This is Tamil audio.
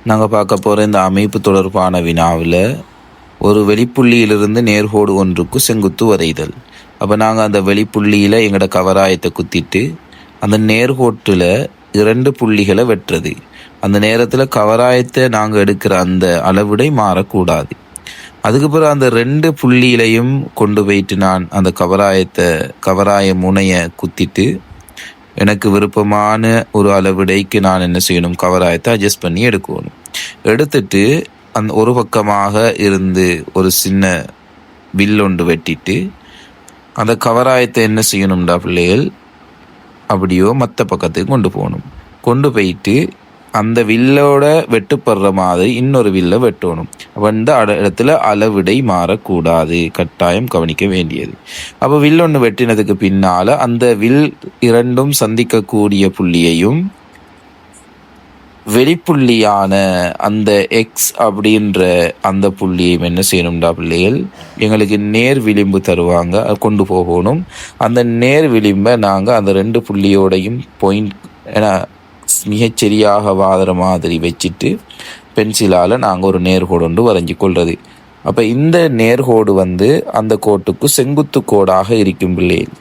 நாங்கள் பார்க்க போகிற இந்த அமைப்பு தொடர்பான வினாவில் ஒரு வெளிப்புள்ளியிலிருந்து நேர்கோடு ஒன்றுக்கு செங்குத்து வரைதல். அப்போ நாங்கள் அந்த வெளிப்புள்ளியில் எங்களோட கவராயத்தை குத்திட்டு அந்த நேர்கோட்டில் 2 புள்ளிகளை வெட்டுறது. அந்த நேரத்தில் கவராயத்தை நாங்கள் எடுக்கிற அந்த அளவிடை மாறக்கூடாது. அதுக்கு பிறகு அந்த 2 புள்ளியிலையும் கொண்டு போயிட்டு நான் அந்த கவராய முனையை குத்திட்டு எனக்கு விருப்பமான ஒரு அளவிடைக்கு நான் என்ன செய்யணும், கவராயத்தை அட்ஜஸ்ட் பண்ணி எடுக்கணும். எடுத்துட்டு அந்த ஒரு பக்கமாக இருந்து ஒரு சின்ன வில் ஒன்று வெட்டிட்டு அந்த கவராயத்தை என்ன செய்யணும்டா பிள்ளைகள், அப்படியோ மற்ற பக்கத்துக்கு கொண்டு போகணும். கொண்டு போயிட்டு அந்த வில்லோட வெட்டுப்படுற மாதிரி இன்னொரு வில்லை வெட்டணும். அந்த இடத்துல அளவிடை மாறக்கூடாது, கட்டாயம் கவனிக்க வேண்டியது. அப்போ வில் ஒன்று வெட்டினதுக்கு பின்னால அந்த வில் 2ம் சந்திக்கக்கூடிய புள்ளியையும் வெளிப்புள்ளியான அந்த எக்ஸ் அப்படின்ற அந்த புள்ளியையும் என்ன செய்யணும்டா பிள்ளைகள், எங்களுக்கு நேர் விளிம்பு தருவாங்க, கொண்டு போகணும். அந்த நேர் விளிம்பை நாங்கள் அந்த 2 புள்ளியோடையும் மிகச்சரியாக வாதுற மாதிரி வச்சுட்டு பென்சிலால் நாங்கள் ஒரு நேர்கோடு ஒன்று வரைஞ்சி கொள்வது. அப்போ இந்த நேர்கோடு அந்த கோட்டுக்கு செங்குத்து கோடாக இருக்கும் பிள்ளைகள்.